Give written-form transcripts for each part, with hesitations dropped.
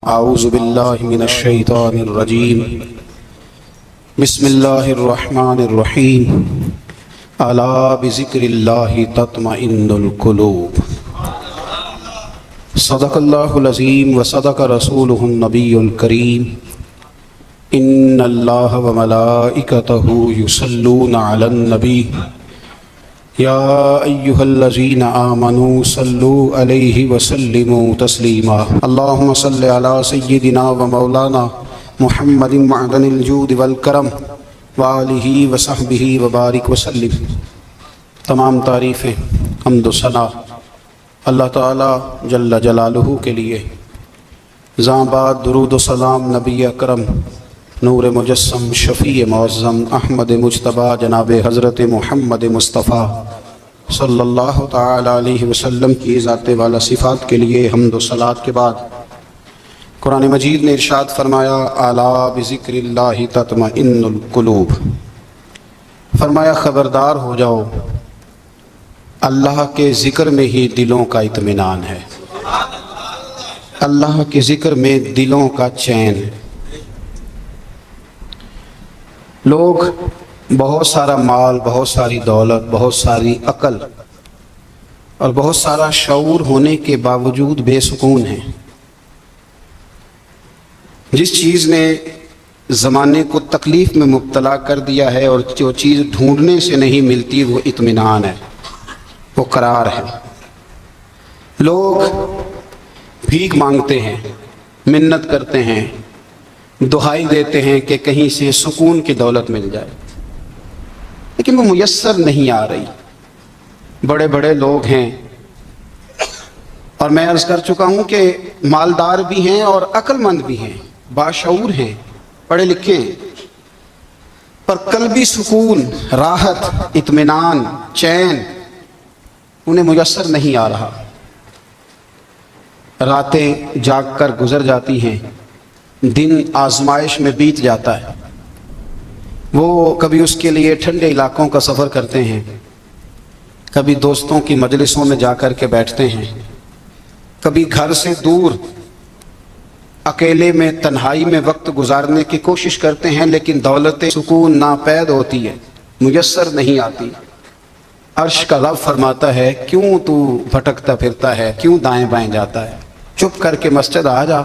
اعوذ باللہ من الشیطان الرجیم بسم اللہ الرحمن الرحیم الا بذکر اللہ تطمئن القلوب صدق اللہ العظیم وصدق رسولہ النبی الکریم ان اللہ وملائکتہ یصلون علی النبی یا ایہا الذین آمنوا صلوا علیہ وسلموا تسلیما اللہم صل علی سیدنا و مولانا محمد معدن الجود والکرم وآلہ وصحبہ وبارک وسلم۔ تمام تعریفیں حمد و ثنا اللہ تعالی جل جلالہ کے لیے۔ زاں بعد درود و سلام نبی اکرم نور مجسم شفیع معظم احمد مجتبیٰ جناب حضرت محمد مصطفیٰ صلی اللہ تعالی علیہ وسلم کی ذات والا صفات کے لیے حمد و صلات کے بعد قرآن مجید نے ارشاد فرمایا الا بذکر اللہ تطمئن القلوب، فرمایا خبردار ہو جاؤ اللہ کے ذکر میں ہی دلوں کا اطمینان ہے، اللہ کے ذکر میں دلوں کا چین ہے۔ لوگ بہت سارا مال، بہت ساری دولت، بہت ساری عقل اور بہت سارا شعور ہونے کے باوجود بے سکون ہیں۔ جس چیز نے زمانے کو تکلیف میں مبتلا کر دیا ہے اور جو چیز ڈھونڈنے سے نہیں ملتی وہ اطمینان ہے، وہ قرار ہے۔ لوگ بھیک مانگتے ہیں، منت کرتے ہیں، دہائی دیتے ہیں کہ کہیں سے سکون کی دولت مل جائے، لیکن وہ میسر نہیں آ رہی۔ بڑے بڑے لوگ ہیں اور میں عرض کر چکا ہوں کہ مالدار بھی ہیں اور عقل مند بھی ہیں، باشعور ہیں، پڑھے لکھے ہیں، پر قلبی سکون، راحت، اطمینان، چین انہیں میسر نہیں آ رہا۔ راتیں جاگ کر گزر جاتی ہیں، دن آزمائش میں بیت جاتا ہے۔ وہ کبھی اس کے لیے ٹھنڈے علاقوں کا سفر کرتے ہیں، کبھی دوستوں کی مجلسوں میں جا کر کے بیٹھتے ہیں، کبھی گھر سے دور اکیلے میں تنہائی میں وقت گزارنے کی کوشش کرتے ہیں، لیکن دولت سکون ناپید ہوتی ہے، میسر نہیں آتی۔ عرش کا رب فرماتا ہے کیوں تو بھٹکتا پھرتا ہے، کیوں دائیں بائیں جاتا ہے، چپ کر کے مسجد آ جا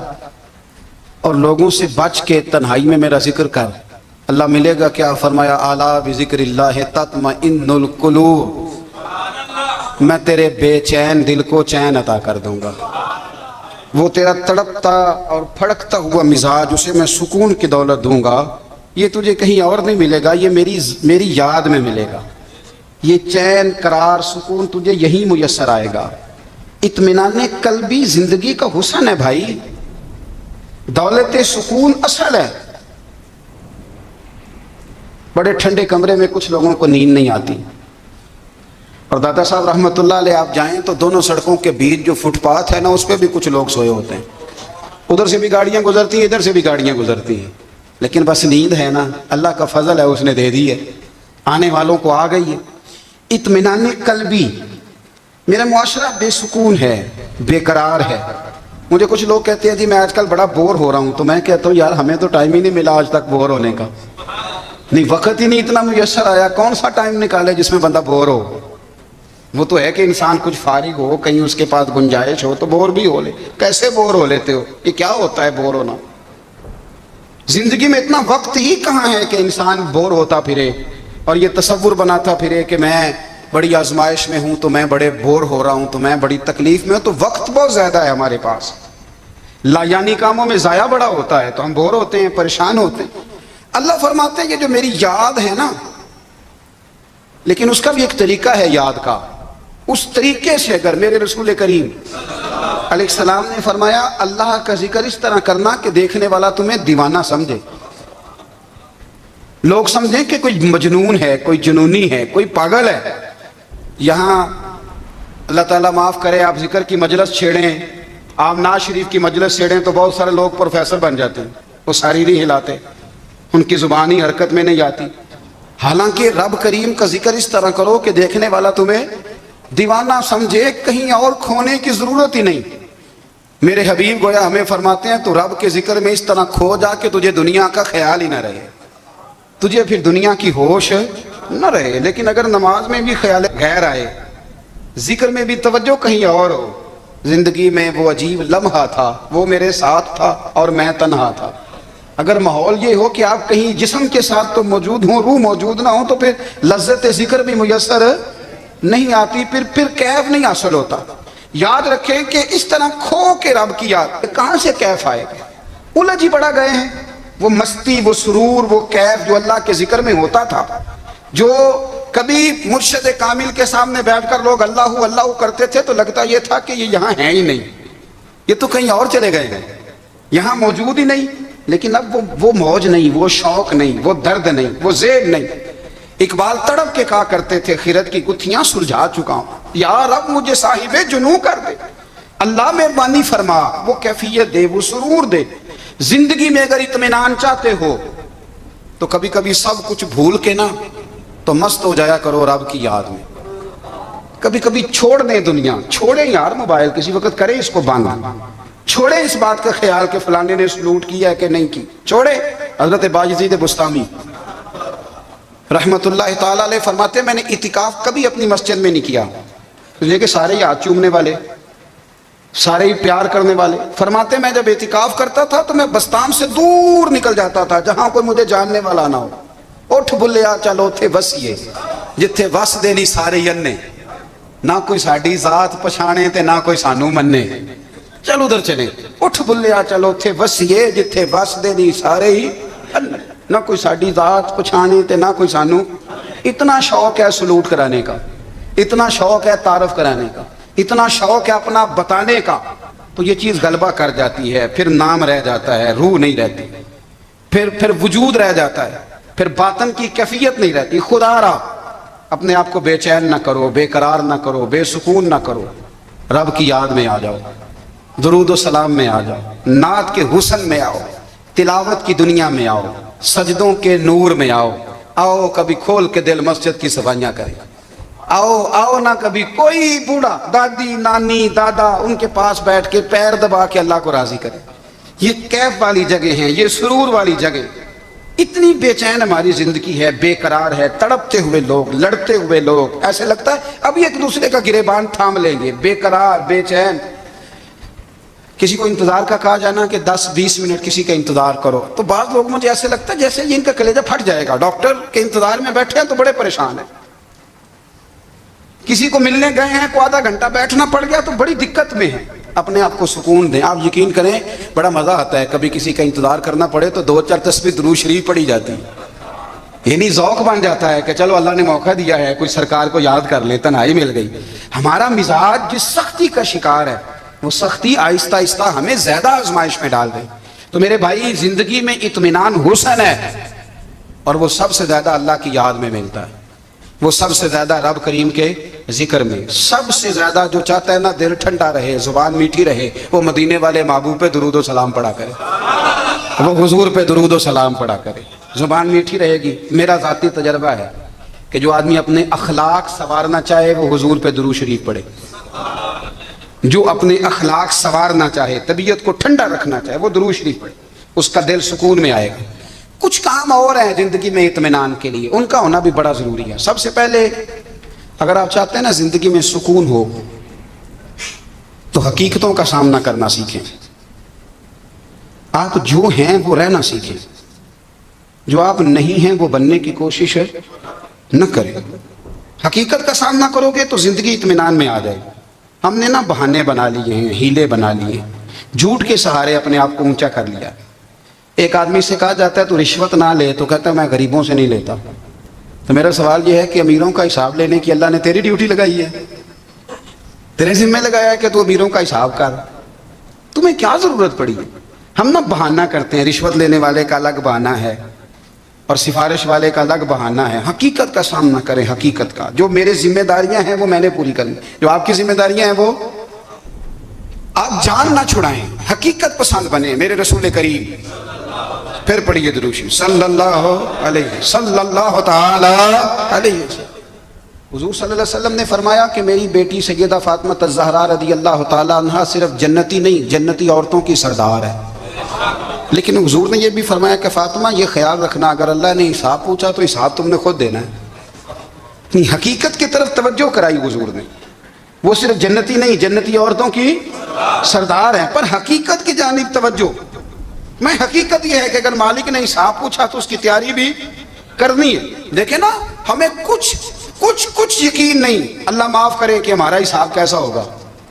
اور لوگوں سے بچ کے تنہائی میں میرا ذکر کر۔ اللہ ملے گا کیا؟ فرمایا اعلیٰ بذکر اللہ تطمئن القلوب، میں تیرے بے چین دل کو چین عطا کر دوں گا۔ وہ تیرا تڑپتا اور پھڑکتا ہوا مزاج، اسے میں سکون کی دولت دوں گا۔ یہ تجھے کہیں اور نہیں ملے گا، یہ میری یاد میں ملے گا۔ یہ چین، قرار، سکون تجھے یہی میسر آئے گا۔ اطمینان قلبی زندگی کا حسن ہے بھائی، دولت سکون اصل ہے۔ بڑے ٹھنڈے کمرے میں کچھ لوگوں کو نیند نہیں آتی، اور دادا صاحب رحمۃ اللہ علیہ آپ جائیں تو دونوں سڑکوں کے بیچ جو فٹ پاتھ ہے نا، اس پہ بھی کچھ لوگ سوئے ہوتے ہیں۔ ادھر سے بھی گاڑیاں گزرتی ہیں، ادھر سے بھی گاڑیاں گزرتی ہیں، لیکن بس نیند ہے نا، اللہ کا فضل ہے، اس نے دے دی ہے، آنے والوں کو آ گئی ہے۔ اطمینان قلبی، میرا معاشرہ بے سکون ہے، بے قرار ہے۔ مجھے کچھ لوگ کہتے ہیں جی میں آج کل بڑا بور ہو رہا ہوں، تو میں کہتا ہوں یار ہمیں تو ٹائم ہی نہیں ملا آج تک بور ہونے کا، نہیں وقت ہی نہیں اتنا میسر آیا۔ کون سا ٹائم نکالے جس میں بندہ بور ہو؟ وہ تو ہے کہ انسان کچھ فارغ ہو، کہیں اس کے پاس گنجائش ہو تو بور بھی ہو لے۔ کیسے بور ہو لیتے ہو؟ یہ کیا ہوتا ہے بور ہونا؟ زندگی میں اتنا وقت ہی کہاں ہے کہ انسان بور ہوتا پھرے اور یہ تصور بناتا پھرے کہ میں بڑی آزمائش میں ہوں، تو میں بڑے بور ہو رہا ہوں، تو میں بڑی تکلیف میں ہوں۔ تو وقت بہت زیادہ ہے ہمارے پاس، لا یعنی کاموں میں ضائع بڑا ہوتا ہے، تو ہم بور ہوتے ہیں، پریشان ہوتے ہیں۔ اللہ فرماتے ہیں کہ جو میری یاد ہے نا، لیکن اس کا بھی ایک طریقہ ہے یاد کا، اس طریقے سے اگر میرے رسول کریم علیہ السلام نے فرمایا اللہ کا ذکر اس طرح کرنا کہ دیکھنے والا تمہیں دیوانہ سمجھے، لوگ سمجھیں کہ کوئی مجنون ہے، کوئی جنونی ہے، کوئی پاگل ہے۔ یہاں اللہ تعالیٰ معاف کرے، آپ ذکر کی مجلس چھیڑیں، آپ ناز شریف کی مجلس چھیڑیں تو بہت سارے لوگ پروفیسر بن جاتے ہیں، وہ ساری نہیں ہلاتے، ان کی زبان ہی حرکت میں نہیں آتی۔ حالانکہ رب کریم کا ذکر اس طرح کرو کہ دیکھنے والا تمہیں دیوانہ سمجھے، کہیں اور کھونے کی ضرورت ہی نہیں۔ میرے حبیب گویا ہمیں فرماتے ہیں تو رب کے ذکر میں اس طرح کھو جا کہ تجھے دنیا کا خیال ہی نہ رہے، تجھے پھر دنیا کی ہوش نہ رہے۔ لیکن اگر نماز میں بھی خیال غیر آئے، ذکر میں بھی توجہ کہیں اور ہو، زندگی میں وہ عجیب لمحہ تھا، وہ میرے ساتھ تھا اور میں تنہا تھا، اگر ماحول یہ ہو کہ آپ کہیں جسم کے ساتھ تو موجود ہوں، روح موجود نہ ہو، تو پھر لذت ذکر بھی میسر نہیں آتی، پھر کیف نہیں حاصل ہوتا۔ یاد رکھیں کہ اس طرح کھو کے رب کی یاد کہاں سے کیف آئے گا؟ الجھ ہی بڑا گئے ہیں۔ وہ مستی، وہ سرور، وہ کیف جو اللہ کے ذکر میں ہوتا تھا، جو کبھی مرشد کامل کے سامنے بیٹھ کر لوگ اللہ اللہ کرتے تھے تو لگتا یہ تھا کہ یہ یہاں ہے ہی نہیں، یہ تو کہیں اور چلے گئے ہیں، یہاں موجود ہی نہیں۔ لیکن اب وہ موج نہیں، وہ شوق نہیں، وہ درد نہیں، وہ زیب نہیں۔ اقبال تڑپ کے کہا کرتے تھے خیرت کی گتھیاں سلجھا چکا ہوں، یا رب مجھے صاحب جنوں کر دے، اللہ مہربانی فرما، وہ کیفیت دے، وہ سرور دے۔ زندگی میں اگر اطمینان چاہتے ہو تو کبھی کبھی سب کچھ بھول کے نا تو مست ہو جایا کرو رب کی یاد میں۔ کبھی کبھی چھوڑ دیں دنیا، چھوڑیں یار موبائل، کسی وقت کریں اس کو بند، چھوڑیں اس بات کا خیال کہ فلانے نے سلوٹ کیا ہے کہ نہیں کی، چھوڑیں۔ حضرت باجزید بستامی رحمت اللہ تعالیٰ علیہ فرماتے ہیں میں نے اعتکاف کبھی اپنی مسجد میں نہیں کیا، اس لیے کہ سارے ہی ہاتھ چومنے والے، سارے ہی پیار کرنے والے۔ فرماتے ہیں میں جب اعتکاف کرتا تھا تو میں بستان سے دور نکل جاتا تھا جہاں کوئی مجھے جاننے والا نہ ہو۔ اٹھ بلیا چلو تھے وسیے جتھے وس دے نہیں سارے ینے، نہ کوئی ساڈی ذات پچھانے تے نہ کوئی سانو مننے، چلو ادھر چلے۔ اٹھ بلیا چلو تھے وسیے جتھے وس دے نہیں سارے ہی ینے، نہ کوئی ساڈی ذات پچھانے تے نہ کوئی سانو۔ اتنا شوق ہے سلوٹ کرانے کا، اتنا شوق ہے تعارف کرانے کا، اتنا شوق ہے اپنا بتانے کا، تو یہ چیز غلبہ کر جاتی ہے، پھر نام رہ جاتا ہے، روح نہیں رہتی، پھر وجود رہ جاتا ہے، پھر باطن کی کیفیت نہیں رہتی۔ خدا را اپنے آپ کو بے چین نہ کرو، بے قرار نہ کرو، بے سکون نہ کرو، رب کی یاد میں آ جاؤ، درود و سلام میں آ جاؤ، نعت کے حسن میں آؤ، تلاوت کی دنیا میں آؤ، سجدوں کے نور میں آؤ، آؤ کبھی کھول کے دل مسجد کی صفائیاں کریں، آؤ نہ کبھی کوئی بوڑھا دادی نانی دادا ان کے پاس بیٹھ کے پیر دبا کے اللہ کو راضی کرے۔ یہ کیف والی جگہ ہیں، یہ سرور والی جگہ۔ اتنی بے چین ہماری زندگی ہے، بے قرار ہے، تڑپتے ہوئے لوگ، لڑتے ہوئے لوگ، ایسے لگتا ہے ابھی ایک دوسرے کا گریبان تھام لیں گے، بے قرار بے چین۔ کسی کو انتظار کا کہا جانا کہ 10-20 منٹ کسی کا انتظار کرو تو بعض لوگ مجھے ایسے لگتا ہے جیسے یہ ان کا کلیجہ پھٹ جائے گا، ڈاکٹر کے انتظار میں بیٹھے ہیں تو بڑے پریشان ہیں۔ کسی کو ملنے گئے ہیں کو آدھا گھنٹہ بیٹھنا پڑ گیا تو بڑی دقت میں ہے۔ اپنے آپ کو سکون دیں۔ آپ یقین کریں بڑا مزہ آتا ہے، کبھی کسی کا انتظار کرنا پڑے تو 2-4 تسبیح درود شریف پڑھی جاتی ہے، یعنی ذوق بن جاتا ہے کہ چلو اللہ نے موقع دیا ہے، کوئی سرکار کو یاد کر لیں، تنہائی مل گئی۔ ہمارا مزاج جس سختی کا شکار ہے وہ سختی آہستہ آہستہ ہمیں زیادہ آزمائش میں ڈال دے۔ تو میرے بھائی زندگی میں اطمینان حسن ہے، اور وہ سب سے زیادہ اللہ کی یاد میں ملتا ہے، وہ سب سے زیادہ رب کریم کے ذکر میں۔ سب سے زیادہ جو چاہتا ہے نا دل ٹھنڈا رہے، زبان میٹھی رہے، وہ مدینے والے محبوب پہ درود و سلام پڑھا کرے، وہ حضور پہ درود و سلام پڑھا کرے، زبان میٹھی رہے گی۔ میرا ذاتی تجربہ ہے کہ جو آدمی اپنے اخلاق سنوارنا چاہے وہ حضور پہ درود شریف پڑھے، جو اپنے اخلاق سنوارنا چاہے، طبیعت کو ٹھنڈا رکھنا چاہے، وہ درود شریف پڑھے، اس کا دل سکون میں آئے گا۔ کچھ کام اور ہیں زندگی میں اطمینان کے لیے، ان کا ہونا بھی بڑا ضروری ہے۔ سب سے پہلے اگر آپ چاہتے ہیں نا زندگی میں سکون ہو تو حقیقتوں کا سامنا کرنا سیکھیں۔ آپ جو ہیں وہ رہنا سیکھیں، جو آپ نہیں ہیں وہ بننے کی کوشش نہ کریں۔ حقیقت کا سامنا کرو گے تو زندگی اطمینان میں آ جائے گی۔ ہم نے نا بہانے بنا لیے ہیں، ہیلے بنا لیے ہیں، جھوٹ کے سہارے اپنے آپ کو اونچا کر لیا۔ ایک آدمی سے کہا جاتا ہے تو رشوت نہ لے، تو کہتا ہے میں غریبوں سے نہیں لیتا۔ تو میرا سوال یہ ہے کہ امیروں کا حساب لینے کی اللہ نے تیری ڈیوٹی لگائی ہے، تیرے ذمہ لگایا ہے کہ تو امیروں کا حساب کر، تمہیں کیا ضرورت پڑی؟ ہم نا بہانہ کرتے ہیں، رشوت لینے والے کا الگ بہانہ ہے اور سفارش والے کا الگ بہانہ ہے۔ حقیقت کا سامنا کریں، حقیقت کا۔ جو میرے ذمہ داریاں ہیں وہ میں نے پوری کرنی، جو آپ کی ذمہ داریاں ہیں وہ آپ جان نہ چھڑائیں، حقیقت پسند بنیں۔ میرے رسول کریم پھر پڑھیے درود شریف صلی اللہ علیہ تعالی علیہ وسلم۔ حضور صلی اللہ علیہ وسلم نے فرمایا کہ میری بیٹی سیدہ فاطمہ الزہرا رضی اللہ تعالی عنہا صرف جنتی نہیں، جنتی عورتوں کی سردار ہے۔ لیکن حضور نے یہ بھی فرمایا کہ فاطمہ یہ خیال رکھنا اگر اللہ نے حساب پوچھا تو حساب تم نے خود دینا ہے۔ حقیقت کی طرف توجہ کرائی حضور نے، وہ صرف جنتی نہیں، جنتی عورتوں کی سردار ہیں، پر حقیقت کی جانب توجہ۔ میں حقیقت یہ ہے کہ اگر مالک نے حساب پوچھا تو اس کی تیاری بھی کرنی ہے۔ دیکھیں نا، ہمیں کچھ یقین نہیں، اللہ معاف کرے کہ ہمارا حساب کیسا ہوگا،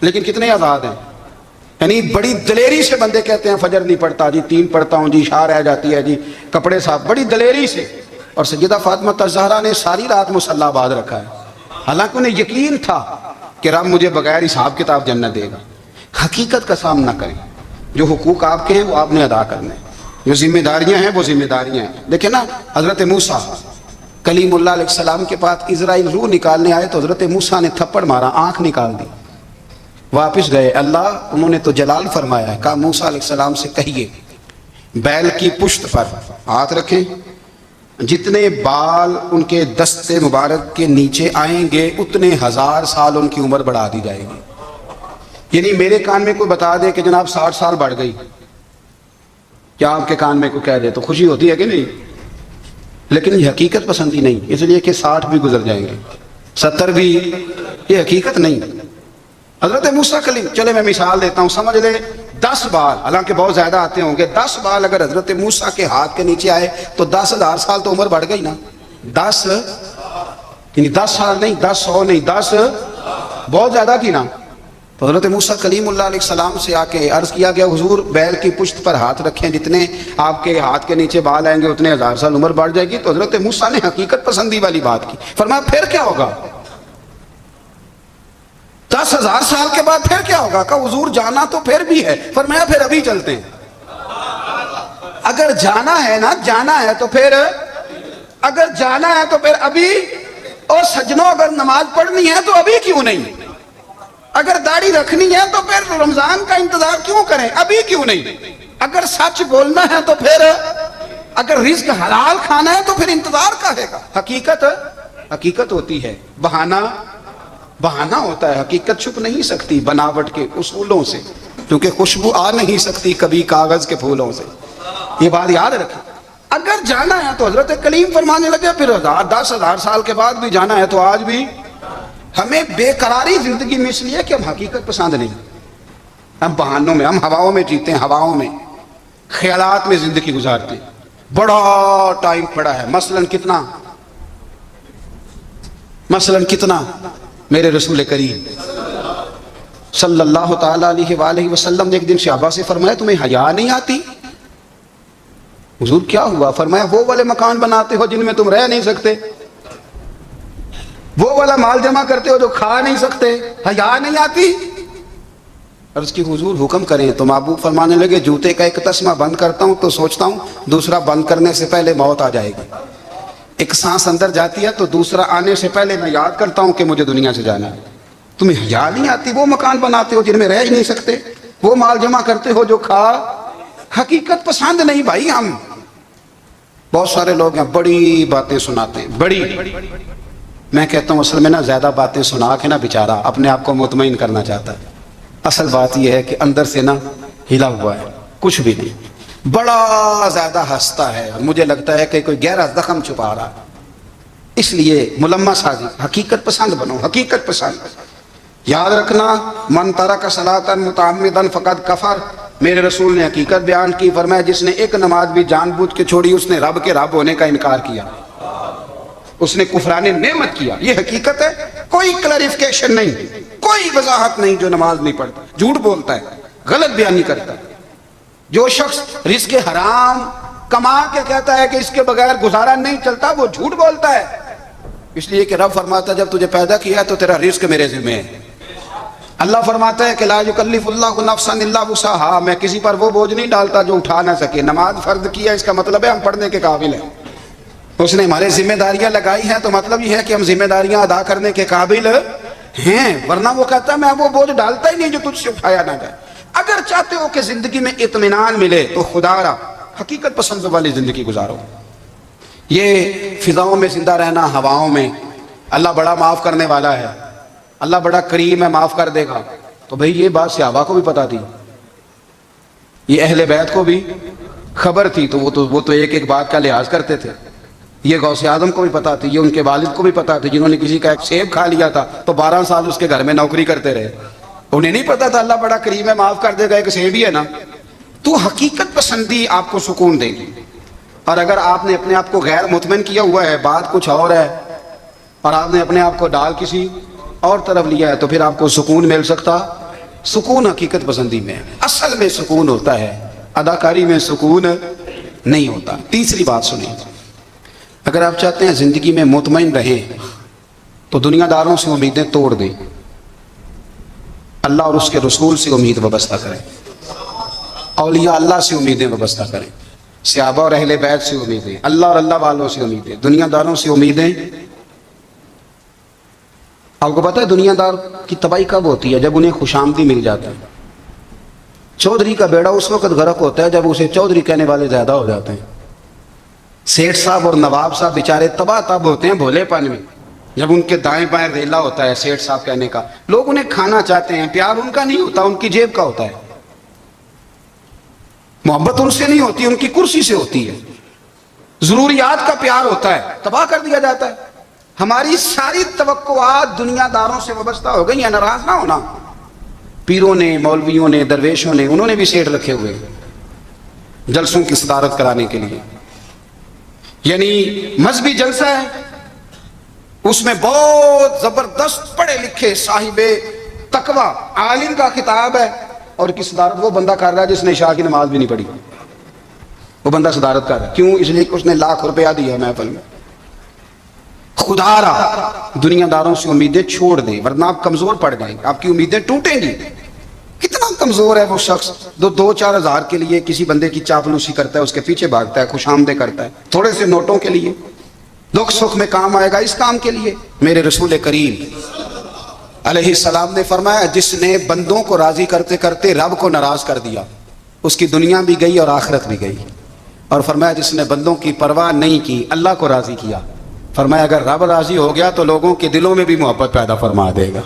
لیکن کتنے آزاد ہیں۔ یعنی بڑی دلیری سے بندے کہتے ہیں فجر نہیں پڑھتا جی، 3 پڑھتا ہوں جی، عشاء رہ جاتی ہے جی، کپڑے صاف، بڑی دلیری سے۔ اور سیدہ فاطمہ الزہرا نے ساری رات مصلی آباد رکھا ہے، حالانکہ انہیں یقین تھا کہ رب مجھے بغیر حساب کتاب جنت دے گا۔ حقیقت کا سامنا کریں، جو حقوق آپ کے ہیں وہ آپ نے ادا کرنے، جو ذمہ داریاں ہیں وہ ذمہ داریاں ہیں۔ دیکھیں نا، حضرت موسیٰ کلیم اللہ علیہ السلام کے پاس اسرائیل روح نکالنے آئے تو حضرت موسیٰ نے تھپڑ مارا، آنکھ نکال دی، واپس گئے۔ اللہ انہوں نے تو جلال فرمایا ہے، کہا موسیٰ علیہ السلام سے کہیے بیل کی پشت پر ہاتھ رکھیں، جتنے بال ان کے دستے مبارک کے نیچے آئیں گے اتنے 1000 سال ان کی عمر بڑھا دی جائے گی۔ یعنی میرے کان میں کوئی بتا دے کہ جناب 60 سال بڑھ گئی، کیا آپ کے کان میں کوئی کہہ دے تو خوشی ہوتی ہے کہ نہیں؟ لیکن یہ حقیقت پسندی نہیں، اس لیے کہ 60 بھی گزر جائیں گے، 70 بھی، یہ حقیقت نہیں۔ حضرت موسیٰ کلیم، چلے میں مثال دیتا ہوں، سمجھ لے 10 بال، حالانکہ بہت زیادہ آتے ہوں گے، 10 بال اگر حضرت موسیٰ کے ہاتھ کے نیچے آئے تو 10,000 سال تو عمر بڑھ گئی نا۔ 10 یعنی 10 سال نہیں، 10 100 نہیں، 10 بہت زیادہ کی نا۔ تو حضرت موسیٰ کلیم اللہ علیہ السلام سے آ کے عرض کیا گیا حضور بیل کی پشت پر ہاتھ رکھیں، جتنے آپ کے ہاتھ کے نیچے بال آئیں گے اتنے 1000 سال عمر بڑھ جائے گی۔ تو حضرت موسیٰ نے حقیقت پسندی والی بات کی، فرمایا پھر کیا ہوگا؟ 10,000 سال کے بعد پھر کیا ہوگا؟ کہا حضور جانا تو پھر بھی ہے، فرمایا پھر ابھی چلتے ہیں۔ اگر جانا ہے نا، جانا ہے تو پھر، اگر جانا ہے تو پھر ابھی۔ اور سجنوں اگر نماز پڑھنی ہے تو ابھی کیوں نہیں؟ اگر داڑھی رکھنی ہے تو پھر رمضان کا انتظار کیوں کریں، ابھی کیوں نہیں؟ اگر سچ بولنا ہے تو پھر، اگر رزق حلال کھانا ہے تو پھر انتظار کا ہے گا۔ حقیقت ہوتی ہے، بہانہ ہوتا ہے، حقیقت چھپ نہیں سکتی بناوٹ کے اصولوں سے، کیونکہ خوشبو آ نہیں سکتی کبھی کاغذ کے پھولوں سے، یہ بات یاد رکھیں۔ اگر جانا ہے تو حضرت کلیم فرمانے لگے پھر 10,000 سال کے بعد بھی جانا ہے، تو آج بھی ہمیں بے قراری زندگی میں اس لیے کہ ہم حقیقت پسند نہیں، ہم بہانوں میں، ہم ہواؤں میں جیتے ہیں، ہواؤں میں، خیالات میں زندگی گزارتے ہیں۔ بڑا ٹائم پڑا ہے، مثلاً کتنا میرے رسول کریم صلی اللہ تعالیٰ علیہ وآلہ وسلم نے ایک دن صحابہ سے فرمایا تمہیں حیا نہیں آتی؟ حضور کیا ہوا؟ فرمایا وہ والے مکان بناتے ہو جن میں تم رہ نہیں سکتے، وہ والا مال جمع کرتے ہو جو کھا نہیں سکتے، حیا نہیں آتی؟ عرض کی حضور حکم کریں تو محبوب فرمانے لگے جوتے کا ایک تسمہ بند کرتا ہوں تو سوچتا ہوں دوسرا بند کرنے سے پہلے موت آ جائے گی، ایک سانس اندر جاتی ہے تو دوسرا آنے سے پہلے میں یاد کرتا ہوں کہ مجھے دنیا سے جانا ہے۔ تمہیں حیا نہیں آتی؟ وہ مکان بناتے ہو جن میں رہ ہی نہیں سکتے، وہ مال جمع کرتے ہو جو کھا، حقیقت پسند نہیں بھائی ہم۔ بہت سارے لوگ ہیں بڑی باتیں سناتے ہیں، بڑی، میں کہتا ہوں اصل میں نا زیادہ باتیں سنا کے نا بیچارہ اپنے آپ کو مطمئن کرنا چاہتا ہے، اصل بات یہ ہے کہ اندر سے نا ہلا ہوا ہے، کچھ بھی نہیں، بڑا زیادہ ہنستا ہے اور مجھے لگتا ہے کہ کوئی گہرا زخم چھپا رہا ہے۔ اس لیے ملمہ سازی، حقیقت پسند بنو، حقیقت پسند۔ یاد رکھنا من ترک صلاۃ متعمدا فقد کفر، میرے رسول نے حقیقت بیان کی، فرمایا جس نے ایک نماز بھی جان بوجھ کے چھوڑی اس نے رب کے رب ہونے کا انکار کیا، اس نے کفران نعمت کیا۔ یہ حقیقت ہے، کوئی کلیریفیکیشن نہیں، کوئی وضاحت نہیں۔ جو نماز نہیں پڑھتا، جھوٹ بولتا ہے، غلط بیانی کرتا ہے، جو شخص رزق حرام کما کے کہتا ہے کہ اس کے بغیر گزارا نہیں چلتا، وہ جھوٹ بولتا ہے۔ اس لیے کہ رب فرماتا ہے جب تجھے پیدا کیا تو تیرا رزق میرے ذمہ ہے۔ اللہ فرماتا ہے کہ لا یکلف اللہ نفسا الا وسعہا، میں کسی پر وہ بوجھ نہیں ڈالتا جو اٹھا نہ سکے۔ نماز فرض کیا اس کا مطلب ہے ہم پڑھنے کے قابل ہیں، اس نے ہمارے ذمہ داریاں لگائی ہیں تو مطلب یہ ہے کہ ہم ذمہ داریاں ادا کرنے کے قابل ہیں، ورنہ وہ کہتا ہے میں وہ بوجھ ڈالتا ہی نہیں جو تجھ سے اٹھایا نہ جائے۔ اگر چاہتے ہو کہ زندگی میں اطمینان ملے تو خدا را حقیقت پسند والی زندگی گزارو۔ یہ فضاؤں میں زندہ رہنا، ہواؤں میں، اللہ بڑا معاف کرنے والا ہے، اللہ بڑا کریم ہے، معاف کر دے گا. تو بھئی یہ بات صحابہ کو بھی پتا تھی، یہ اہل بیت کو بھی خبر تھی، تو وہ تو ایک ایک بات کا لحاظ کرتے تھے. یہ غوث اعظم کو بھی پتا تھی، یہ ان کے والد کو بھی پتا تھی، جنہوں نے کسی کا ایک سیب کھا لیا تھا تو 12 سال اس کے گھر میں نوکری کرتے رہے. انہیں نہیں پتا تھا اللہ بڑا کریم ہے، معاف کر دے گا، ایک سیب ہی ہے نا. تو حقیقت پسندی آپ کو سکون دے گی. اور اگر آپ نے اپنے آپ کو غیر مطمئن کیا ہوا ہے، بات کچھ اور ہے، اور آپ نے اپنے آپ کو ڈال کسی اور طرف لیا ہے، تو پھر آپ کو سکون مل سکتا؟ سکون حقیقت پسندی میں، اصل میں سکون ہوتا ہے، اداکاری میں سکون نہیں ہوتا. تیسری بات سنیں، اگر آپ چاہتے ہیں زندگی میں مطمئن رہیں تو دنیا داروں سے امیدیں توڑ دیں، اللہ اور اس کے رسول سے امید وابستہ کریں، اولیاء اللہ سے امیدیں وابستہ کریں، صحابہ اور اہل بیت سے امیدیں، اللہ اور اللہ والوں سے امیدیں، دنیا داروں سے امیدیں. آپ کو پتہ ہے دنیا دار کی تباہی کب ہوتی ہے؟ جب انہیں خوش آمدی مل جاتا ہے. چودھری کا بیڑا اس وقت غرق ہوتا ہے جب اسے چودھری کہنے والے زیادہ ہو جاتے ہیں. سیٹھ صاحب اور نواب صاحب بیچارے تباہ تب ہوتے ہیں بھولے پن میں، جب ان کے دائیں بائیں ریلا ہوتا ہے سیٹھ صاحب کہنے کا. لوگ انہیں کھانا چاہتے ہیں، پیار ان کا نہیں ہوتا، ان کی جیب کا ہوتا ہے. محبت ان سے نہیں ہوتی، ان کی کرسی سے ہوتی ہے. ضروریات کا پیار ہوتا ہے، تباہ کر دیا جاتا ہے. ہماری ساری توقعات دنیا داروں سے وابستہ ہو گئی ہیں. ناراض نہ ہونا، پیروں نے، مولویوں نے، درویشوں نے، انہوں نے بھی سیٹ رکھے ہوئے جلسوں کی صدارت کرانے کے لیے. یعنی مذہبی جلسہ ہے، اس میں بہت زبردست پڑھے لکھے صاحب تقوی عالم کا خطاب ہے، اور کی صدارت وہ بندہ کر رہا ہے جس نے عشاء کی نماز بھی نہیں پڑھی. وہ بندہ صدارت کر رہا ہے، کیوں؟ اس لیے کہ اس نے ₹1,00,000 دیا محفل میں. خدا را دنیا داروں سے امیدیں چھوڑ دیں، ورنہ آپ کمزور پڑ جائیں گے، آپ کی امیدیں ٹوٹیں گی. کتنا کمزور ہے وہ شخص جو 2-4 ہزار کے لیے کسی بندے کی چاپلوسی کرتا ہے، اس کے پیچھے بھاگتا ہے، خوش آمدیں کرتا ہے تھوڑے سے نوٹوں کے لیے. دکھ سکھ میں کام آئے گا اس کام کے لیے. میرے رسول کریم علیہ السلام نے فرمایا، جس نے بندوں کو راضی کرتے کرتے رب کو ناراض کر دیا، اس کی دنیا بھی گئی اور آخرت بھی گئی. اور فرمایا جس نے بندوں کی پرواہ نہیں کی، اللہ کو راضی کیا، فرمایا اگر رب راضی ہو گیا تو لوگوں کے دلوں میں بھی محبت پیدا فرما دے گا.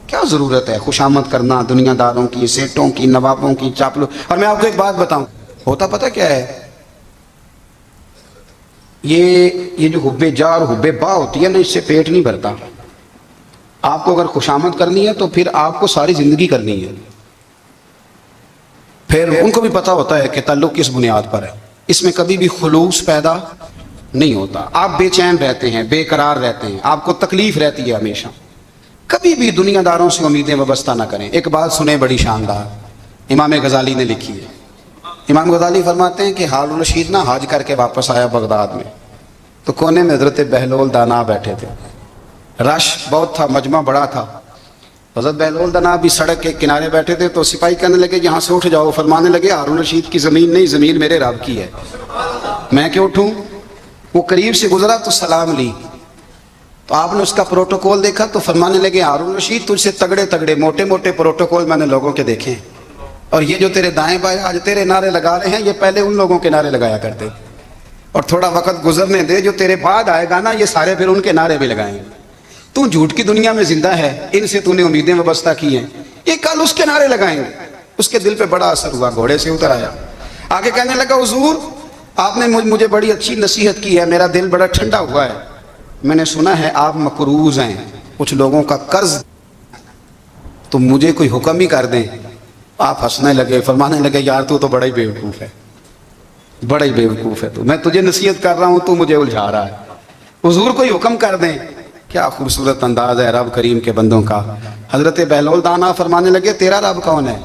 کیا ضرورت ہے خوشامد کرنا دنیا داروں کی، سیٹوں کی، نوابوں کی، چاپلو. اور میں آپ کو ایک بات بتاؤں، ہوتا پتہ کیا ہے؟ یہ جو حب جا اور حب با ہوتی ہے نا، اس سے پیٹ نہیں بھرتا. آپ کو اگر خوشامد کرنی ہے تو پھر آپ کو ساری زندگی کرنی ہے. پھر ان کو بھی پتہ ہوتا ہے کہ تعلق کس بنیاد پر ہے. اس میں کبھی بھی خلوص پیدا نہیں ہوتا. آپ بے چین رہتے ہیں، بے قرار رہتے ہیں، آپ کو تکلیف رہتی ہے ہمیشہ. کبھی بھی دنیا داروں سے امیدیں وابستہ نہ کریں. ایک بات سنیں بڑی شاندار، امام غزالی نے لکھی ہے. امام غزالی فرماتے ہیں کہ ہارون رشید نہ حج کر کے واپس آیا بغداد میں، تو کونے میں حضرت بہلول دانا بیٹھے تھے. رش بہت تھا، مجمع بڑا تھا. حضرت بہلول دانا بھی سڑک کے کنارے بیٹھے تھے. تو سپاہی کہنے لگے یہاں سے اٹھ جاؤ. فرمانے لگے ہارون رشید کی زمین نہیں، زمین میرے رب کی ہے، میں کیوں اٹھوں؟ وہ قریب سے گزرا تو سلام لی. تو آپ نے اس کا پروٹوکول دیکھا تو فرمانے لگے ہارون رشید تجھ سے تگڑے تگڑے موٹے موٹے پروٹوکول میں نے لوگوں کے دیکھے ہیں، اور یہ جو تیرے دائیں بائیں آج تیرے نعرے لگا رہے ہیں، یہ پہلے ان لوگوں کے نعرے لگایا کرتے. اور تھوڑا وقت گزرنے دے، جو تیرے بعد آئے گا نا، یہ سارے پھر ان کے نعرے بھی لگائیں گے. تو جھوٹ کی دنیا میں زندہ ہے، ان سے تو نے امیدیں وابستہ کی ہیں، یہ کل اس کے نعرے لگائیں گے. اس کے دل پہ بڑا اثر ہوا، گھوڑے سے اتر آیا، آگے کہنے لگا حضور آپ نے مجھے بڑی اچھی نصیحت کی ہے، میرا دل بڑا ٹھنڈا ہوا ہے. میں نے سنا ہے آپ مقروض ہیں، کچھ لوگوں کا قرض، تو مجھے کوئی حکم ہی کر دیں. آپ ہنسنے لگے، فرمانے لگے یار تو بڑا ہی بیوقوف ہے، بڑا ہی بیوقوف ہے تو. میں تجھے نصیحت کر رہا ہوں، تو مجھے الجھا رہا ہے. حضور کوئی حکم کر دیں. کیا خوبصورت انداز ہے رب کریم کے بندوں کا. حضرت بہلول دانا فرمانے لگے تیرا رب کون ہے؟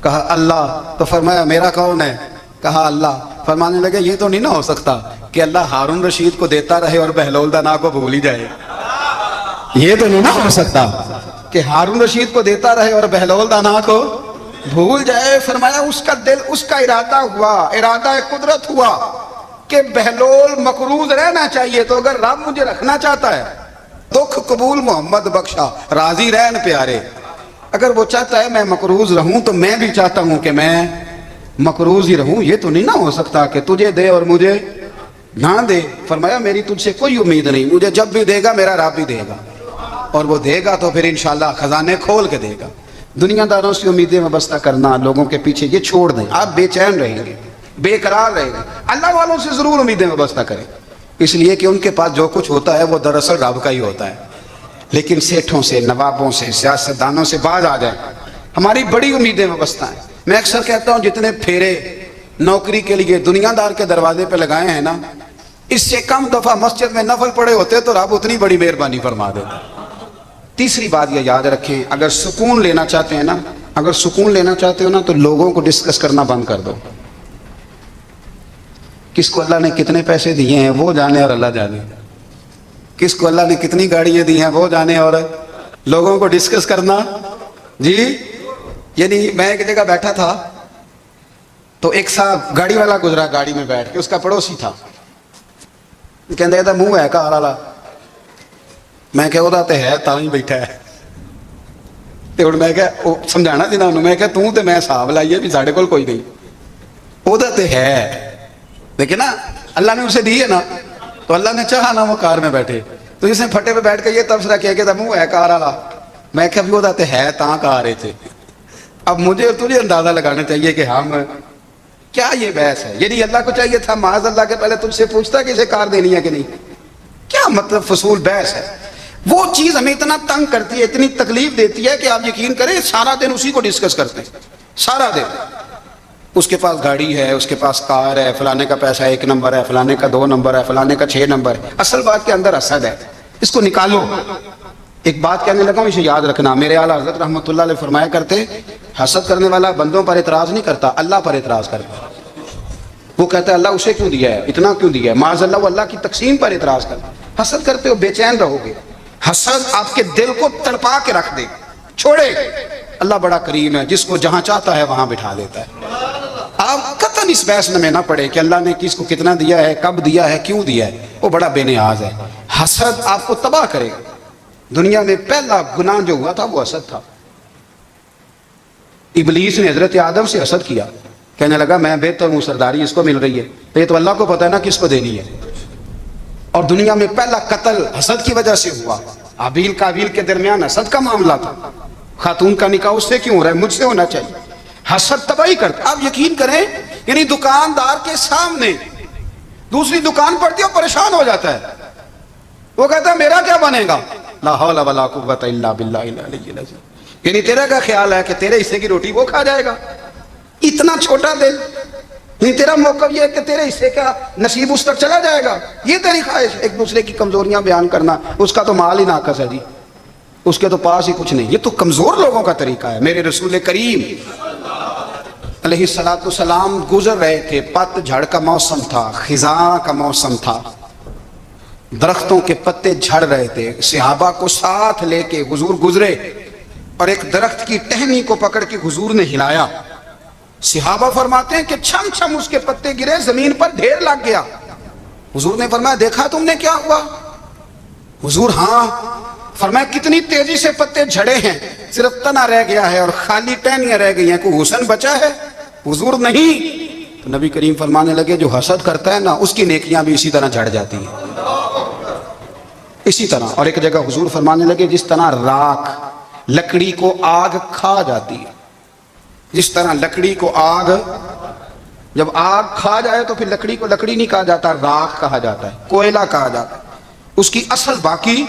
کہا اللہ. تو فرمایا میرا کون ہے؟ کہا اللہ. فرمانے لگے یہ تو نہیں نہ ہو سکتا کہ اللہ ہارون رشید کو دیتا رہے اور بہلول دانا کو بھول ہی جائے. یہ تو نہیں نہ ہو سکتا کہ ہارون رشید کو دیتا رہے اور بہلول دانا کو بھول جائے. فرمایا اس کا دل، اس کا ارادہ ہوا، ارادہ قدرت ہوا کہ بہلول مقروض رہنا چاہیے. تو اگر رب مجھے رکھنا چاہتا ہے، دکھ قبول محمد بخشا راضی رہن پیارے، اگر وہ چاہتا ہے میں مقروض رہوں تو میں بھی چاہتا ہوں کہ میں مقروض ہی رہوں. یہ تو نہیں نہ ہو سکتا کہ تجھے دے اور مجھے نہ دے، فرمایا میری تجھ سے کوئی امید نہیں، مجھے جب بھی دے گا میرا رب بھی دے گا، اور وہ دے گا تو پھر انشاءاللہ خزانے کھول کے دے گا۔ دنیا داروں سے امیدیں وابستہ کرنا، لوگوں کے پیچھے، یہ چھوڑ دیں، آپ بے چین رہیں گے، بے قرار رہیں گے۔ اللہ والوں سے ضرور امیدیں وابستہ کریں، اس لیے کہ ان کے پاس جو کچھ ہوتا ہے وہ دراصل رب کا ہی ہوتا ہے، لیکن سیٹھوں سے، نوابوں سے، سیاستدانوں سے باز آ جائیں۔ ہماری بڑی امیدیں وابستہ ہیں۔ میں اکثر کہتا ہوں جتنے پھیرے نوکری کے لیے دنیا دار کے دروازے پہ لگائے ہیں نا، اس سے کم دفعہ مسجد میں نفل پڑے ہوتے تو رب اتنی بڑی مہربانی فرما دیتا۔ تیسری بات یہ یاد رکھیں، اگر سکون لینا چاہتے ہیں نا، اگر سکون لینا چاہتے ہو نا تو لوگوں کو ڈسکس کرنا بند کر دو۔ کس کو اللہ نے کتنے پیسے دیے ہیں وہ جانے اور اللہ جانے، کس کو اللہ نے کتنی گاڑیاں دی ہیں وہ جانے، اور لوگوں کو ڈسکس کرنا جی۔ یعنی میں ایک جگہ بیٹھا تھا تو ایک صاحب گاڑی والا گزرا، گاڑی میں بیٹھ کے، اس کا پڑوسی تھا، کہندے تھا منہ ہے کار والا، میں کہ وہ تے ہے تا ہی بیٹھا ہے، تے ہن میں کہ سمجھانا سی نا انہوں، میں کہ توں تے میں حساب لائیے بھی ساڈے کول کوئی نہیں، وہ تے ہے لیکن نا اللہ نے اسے دی ہے نا، تو اللہ نے چاہا نا وہ کار میں بیٹھے، تو اس نے پھٹے پہ بیٹھ کے یہ تبصرہ کیا کہ منہ ہے کار والا، میں کہ ابھی وہ تے ہے تا کار رہے تھے۔ اب مجھے اور تجھے اندازہ لگانا چاہیے کہ ہم کیا یہ بحث ہے، یعنی اللہ کو چاہیے تھا معاذ اللہ کے پہلے تجھ سے پوچھتا کہ اسے کار دینی ہے کہ نہیں، کیا مطلب فضول بحث ہے۔ وہ چیز ہمیں اتنا تنگ کرتی ہے، اتنی تکلیف دیتی ہے کہ آپ یقین کریں سارا دن اسی کو ڈسکس کرتے ہیں، سارا دن۔ اس کے پاس گاڑی ہے، اس کے پاس کار ہے، فلانے کا پیسہ 1 نمبر ہے، فلانے کا 2 نمبر ہے، فلانے کا 6 نمبر ہے۔ اصل بات کے اندر حسد ہے، اس کو نکالو۔ ایک بات کہنے لگا ہوں، اسے یاد رکھنا، میرے اعلیٰ حضرت رحمۃ اللہ علیہ فرمایا کرتے، حسد کرنے والا بندوں پر اعتراض نہیں کرتا، اللہ پر اعتراض کرتا۔ وہ کہتا ہے اللہ اسے کیوں دیا ہے، اتنا کیوں دیا ہے، معاذ اللہ، وہ اللہ کی تقسیم پر اعتراض کرتا۔ حسد کرتے ہو بے چین رہو گے، حسد آپ کے دل کو تڑپا کے رکھ دے، چھوڑے۔ اللہ بڑا کریم ہے، جس کو جہاں چاہتا ہے وہاں بٹھا دیتا ہے۔ آپ قطعاً اس بحث میں نہ پڑے کہ اللہ نے کس کو کتنا دیا ہے، کب دیا ہے، کیوں دیا ہے، وہ بڑا بے نیاز ہے۔ حسد آپ کو تباہ کرے گا۔ دنیا میں پہلا گناہ جو ہوا تھا وہ حسد تھا۔ ابلیس نے حضرت آدم سے حسد کیا، کہنے لگا میں بہتر ہوں، سرداری اس کو مل رہی ہے، تو یہ تو اللہ کو پتہ ہے نا کس کو دینی ہے۔ اور دنیا میں پہلا قتل حسد کی وجہ سے ہوا، حابیل قابیل کے درمیان حسد کا معاملہ تھا۔ خاتون کا نکاح اس سے کیوں ہو رہا ہے، مجھ سے ہونا چاہیے۔ حسد تباہی کرتا۔ آپ یقین کریں، یعنی دکاندار کے سامنے دوسری دکان پڑتی ہے اور پریشان ہو جاتا ہے، وہ کہتا ہے میرا کیا بنے گا، لا حول ولا قوت الا باللہ العلی العظیم، یعنی تیرا کا خیال ہے کہ تیرے حصے کی روٹی وہ کھا جائے گا، اتنا چھوٹا دل، نہیں تیرا موقف یہ ہے کہ تیرے حصے کا نصیب اس تک چلا جائے گا، یہ تیری خواہش۔ ایک دوسرے کی کمزوریاں بیان کرنا، اس کا تو مال ہی ناقص ہے جی، اس کے تو پاس ہی کچھ نہیں، یہ تو کمزور لوگوں کا طریقہ ہے۔ میرے رسول کریم علیہ السلام گزر رہے تھے، پت جھڑ کا موسم تھا، خزاں کا موسم تھا، درختوں کے پتے جھڑ رہے تھے، صحابہ کو ساتھ لے کے حضور گزرے اور ایک درخت کی ٹہنی کو پکڑ کے حضور نے ہلایا۔ صحابہ فرماتے ہیں کہ چھم چھم اس کے پتے گرے، زمین پر ڈھیر لگ گیا۔ حضور نے فرمایا دیکھا تم نے کیا ہوا؟ حضور ہاں۔ فرمایا کتنی تیزی سے پتے جھڑے ہیں، صرف تنا رہ گیا ہے اور خالی ٹہنیاں رہ گئی ہیں، کوئی حسن بچا ہے؟ حضور نہیں۔ تو نبی کریم فرمانے لگے جو حسد کرتا ہے نا اس کی نیکیاں بھی اسی طرح جھڑ جاتی ہیں، اسی طرح۔ اور ایک جگہ حضور فرمانے لگے جس طرح راکھ لکڑی کو آگ کھا جاتی ہے، جس طرح لکڑی کو آگ، جب آگ کھا جائے تو پھر لکڑی کو لکڑی نہیں کہا جاتا، راکھ کہا جاتا ہے، کوئلہ کہا جاتا ہے، اس کی اصل باقی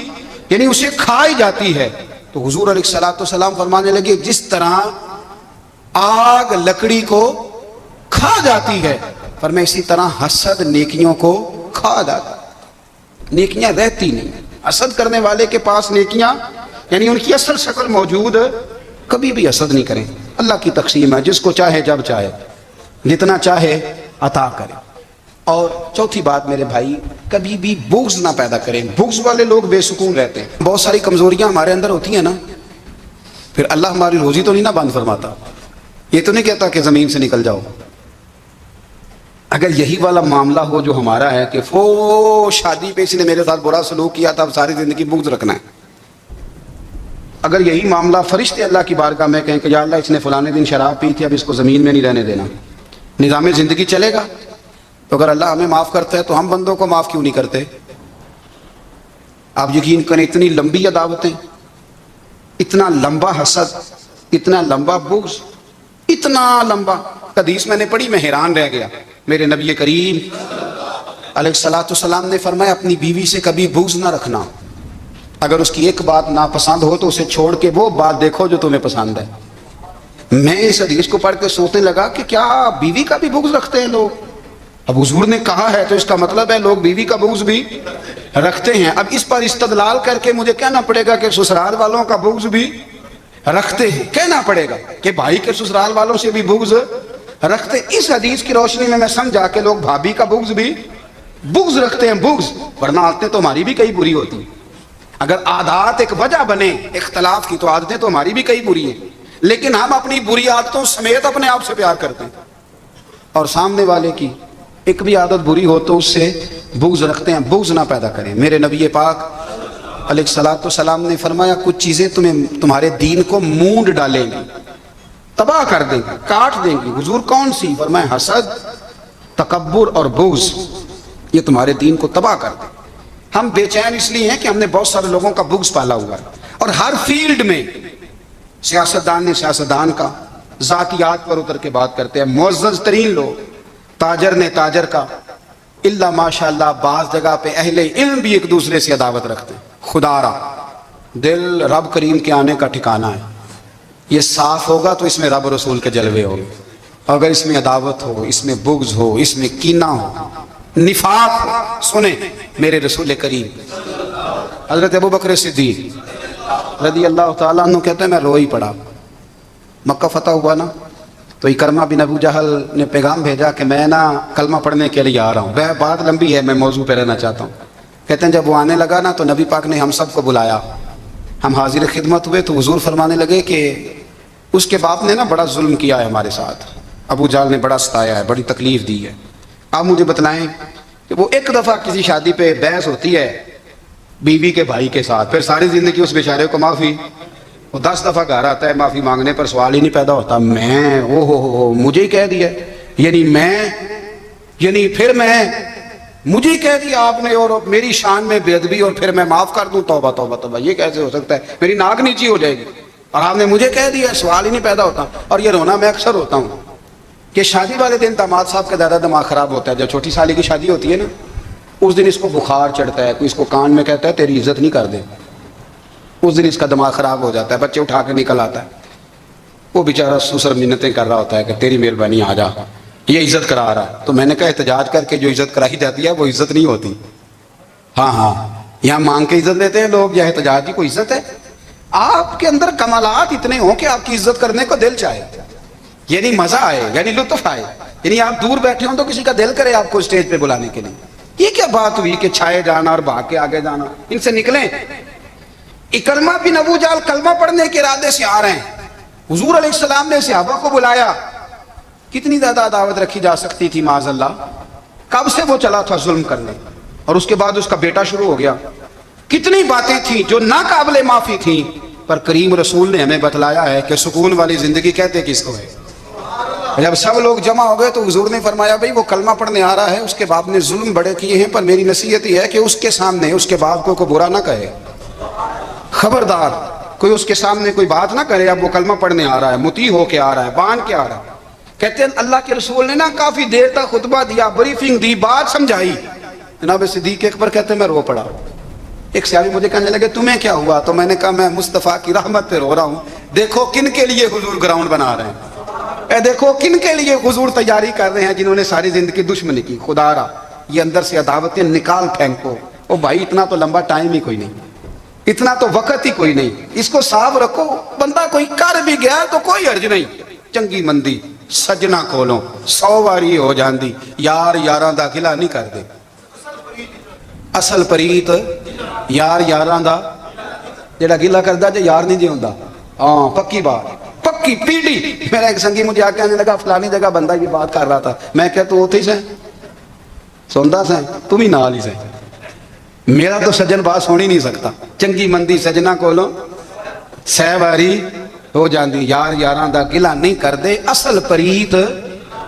یعنی اسے کھائی جاتی ہے۔ تو حضور علیہ السلام فرمانے لگے جس طرح آگ لکڑی کو کھا جاتی ہے، فرمایا اسی طرح حسد نیکیوں کو کھا جاتا ہے، نیکیاں رہتی نہیں۔ حسد کرنے والے کے پاس نیکیاں یعنی ان کی اصل شکل موجود، کبھی بھی حسد نہیں کریں۔ اللہ کی تقسیم ہے، جس کو چاہے جب چاہے جتنا چاہے عطا کرے۔ اور چوتھی بات میرے بھائی، کبھی بھی بغض نہ پیدا کریں، بغض والے لوگ بے سکون رہتے ہیں۔ بہت ساری کمزوریاں ہمارے اندر ہوتی ہیں نا، پھر اللہ ہماری روزی تو نہیں نہ بند فرماتا، یہ تو نہیں کہتا کہ زمین سے نکل جاؤ۔ اگر یہی والا معاملہ ہو جو ہمارا ہے کہ فو شادی پہ اس نے میرے ساتھ برا سلوک کیا تھا، اب ساری زندگی بغض رکھنا ہے، اگر یہی معاملہ فرشتے اللہ کی بارگاہ میں کہیں کہ یا اللہ اس نے فلانے دن شراب پی تھی، اب اس کو زمین میں نہیں رہنے دینا، نظام زندگی چلے گا؟ تو اگر اللہ ہمیں معاف کرتا ہے تو ہم بندوں کو معاف کیوں نہیں کرتے؟ آپ یقین کریں اتنی لمبی عداوتیں، اتنا لمبا حسد، اتنا لمبا بغض، اتنا لمبا حدیث میں نے پڑھی، میں حیران رہ گیا۔ میرے نبی کریم علیہ الصلوۃ والسلام نے فرمایا اپنی بیوی سے کبھی بغض نہ رکھنا، اگر اس کی ایک بات ناپسند ہو تو اسے چھوڑ کے وہ بات دیکھو جو تمہیں پسند ہے۔ میں اس حدیث کو پڑھ کے سوچنے لگا کہ کیا بیوی کا بھی بغض رکھتے ہیں لوگ؟ اب حضور نے کہا ہے تو اس کا مطلب ہے لوگ بیوی کا بغض بھی رکھتے ہیں۔ اب اس پر استدلال کر کے مجھے کہنا پڑے گا کہ سسرال والوں کا بغض بھی رکھتے ہیں، کہنا پڑے گا کہ بھائی کے سسرال والوں سے بھی بغض رکھتے ہیں۔ اس حدیث کی روشنی میں سمجھا کہ لوگ بھابھی کا بغض رکھتے ہیں، بغض، ورنہ عادتیں تو ہماری بھی کئی بری ہوتی ہیں۔ اگر عادات ایک وجہ بنے اختلاف کی تو عادتیں تو ہماری بھی کئی بری ہیں، لیکن ہم اپنی بری عادتوں سمیت اپنے آپ سے پیار کرتے ہیں، اور سامنے والے کی ایک بھی عادت بری ہو تو اس سے بغض رکھتے ہیں۔ بغض نہ پیدا کریں۔ میرے نبی پاک علیہ الصلوۃ والسلام نے فرمایا کچھ چیزیں تمہارے دین کو مونڈ ڈالیں گی، تباہ کر دیں گی، کاٹ دیں گی۔ حضور کون سی؟ فرمایا حسد، تکبر اور بغض، یہ تمہارے دین کو تباہ کر دیں۔ ہم بے چین اس لیے ہیں کہ ہم نے بہت سارے لوگوں کا بغض پالا ہوا ہے، اور ہر فیلڈ میں سیاستدان نے سیاستدان کا، ذاتیات پر اتر کے بات کرتے ہیں، معزز ترین لوگ، تاجر نے تاجر کا، اللہ ماشاء اللہ بعض جگہ پہ اہل علم بھی ایک دوسرے سے عداوت رکھتے ہیں۔ خدا را دل رب کریم کے آنے کا ٹھکانہ ہے، یہ صاف ہوگا تو اس میں رب رسول کے جلوے ہوں گے، اگر اس میں عداوت ہو، اس میں بغض ہو، اس میں کینہ ہو، نفاق ہو۔ سنیں میرے رسول کریم حضرت ابو بکر صدیق رضی اللہ تعالیٰ عنہ کہتے ہیں میں رو ہی پڑا۔ مکہ فتح ہوا نا تو اکرمہ بن ابو جہل نے پیغام بھیجا کہ میں نا کلمہ پڑھنے کے لیے آ رہا ہوں۔ وہ بات لمبی ہے، میں موضوع پہ رہنا چاہتا ہوں۔ کہتے ہیں جب وہ آنے لگا نا تو نبی پاک نے ہم سب کو بلایا، ہم حاضر خدمت ہوئے تو حضور فرمانے لگے کہ اس کے باپ نے نا بڑا ظلم کیا ہے ہمارے ساتھ، ابو جہل نے بڑا ستایا ہے، بڑی تکلیف دی ہے۔ آپ مجھے بتلائیں کہ وہ ایک دفعہ کسی شادی پہ بحث ہوتی ہے بیوی کے بھائی کے ساتھ، پھر ساری زندگی اس بیچارے کو معافی، وہ 10 دفعہ گھر آتا ہے معافی مانگنے پر سوال ہی نہیں پیدا ہوتا، میں او ہو مجھے ہی کہہ دیا، یعنی پھر مجھے ہی کہہ دیا آپ نے، اور میری شان میں بے ادبی، اور پھر میں معاف کر دوں؟ توبہ توبہ توبہ، یہ کیسے ہو سکتا ہے؟ میری ناک نیچی ہو جائے گی، اور آپ نے مجھے کہہ دیا، سوال ہی نہیں پیدا ہوتا۔ اور یہ رونا میں اکثر ہوتا ہوں کہ شادی والے دن داماد صاحب کا زیادہ دماغ خراب ہوتا ہے، جب چھوٹی سالی کی شادی ہوتی ہے نا اس دن اس کو بخار چڑھتا ہے، کوئی اس کو کان میں کہتا ہے تیری عزت نہیں کر دے، اس دن اس کا دماغ خراب ہو جاتا ہے، بچے اٹھا کے نکل آتا ہے، وہ بیچارہ سسر منتیں کر رہا ہوتا ہے کہ تیری مہربانی آ جا، یہ عزت کرا رہا ہے۔ تو میں نے کہا احتجاج کر کے جو عزت کرائی جاتی ہے وہ عزت نہیں ہوتی۔ ہاں یہاں مانگ کے عزت لیتے ہیں لوگ، یا احتجاج کی کوئی عزت ہے؟ آپ کے اندر کمالات اتنے ہوں کہ آپ کی عزت کرنے کو دل چاہے، یعنی مزہ آئے، یعنی لطف آئے، یعنی آپ دور بیٹھے ہوں تو کسی کا دل کرے آپ کو اسٹیج پہ بلانے کے لیے۔ یہ کیا بات ہوئی کہ چھائے جانا اور بھاگ کے آگے جانا؟ ان سے نکلیں۔ اکرمہ بن ابو جہل کلمہ پڑھنے کے ارادے سے آ رہے ہیں، حضور علیہ السلام نے صحابہ کو بلایا، کتنی زیادہ عداوت رکھی جا سکتی تھی معاذ اللہ؟ کب سے وہ چلا تھا ظلم کرنے، اور اس کے بعد اس کا بیٹا شروع ہو گیا، کتنی باتیں تھیں جو ناقابل معافی تھیں، پر کریم رسول نے ہمیں بتلایا ہے کہ سکون والی زندگی کہتے کس کو ہے۔ جب سب لوگ جمع ہو گئے تو حضور نے فرمایا بھئی وہ کلمہ پڑھنے آ رہا ہے، اس کے باپ نے ظلم بڑے کیے ہیں، پر میری نصیحت یہ ہے کہ اس کے سامنے اس کے باپ کو برا نہ کہے، خبردار کوئی اس کے سامنے کوئی بات نہ کرے۔ اب وہ کلمہ پڑھنے آ رہا ہے، مطیع ہو کے آ رہا ہے، بان کے آ رہا ہے۔ کہتے ہیں اللہ کے رسول نے نا کافی دیر تک خطبہ دیا، بریفنگ دی، بات سمجھائی۔ جناب صدیق اکبر کہتے ہیں میں رو پڑا۔ ایک صحابی مجھے کہنے لگے تمہیں کیا ہوا؟ تو میں نے کہا میں مصطفیٰ کی رحمت پہ رو رہا ہوں، دیکھو کن کے لیے حضور گراؤنڈ بنا رہے ہیں، اے دیکھو کن کے لیے حضور تیاری کر رہے ہیں، جنہوں نے ساری زندگی دشمنی کی۔ خدا را یہ اندر سے عداوتیں نکال پھینکو۔ او بھائی اتنا تو لمبا ٹائم ہی کوئی نہیں، اتنا تو وقت ہی کوئی نہیں، اس کو صاف رکھو۔ بندہ کوئی کر بھی گیا تو کوئی حرج نہیں، چنگی مندی سجنا کولوں 100 واری ہو جاندی، یار یاراں دا گلا نہیں کر دے، اصل پریت یار یاراں دا جڑا گلا کردا جے یار نہیں جے ہوندا۔ ہاں پکی بات، پکی پیڑی۔ میرا ایک سنگی مجھے آ کے آنے لگا فلانی جگہ بندہ یہ بات کر رہا تھا، میں کہ تو اوتھے ہی سے سندا سے تم ہی نال ہی سے، میرا تو سجن بات سن ہی نہیں سکتا۔ چنگی مندی سجنا کولوں 100 واری ہو جاندی، یار یاراں دا گلا نہیں کر دے، اصل پریت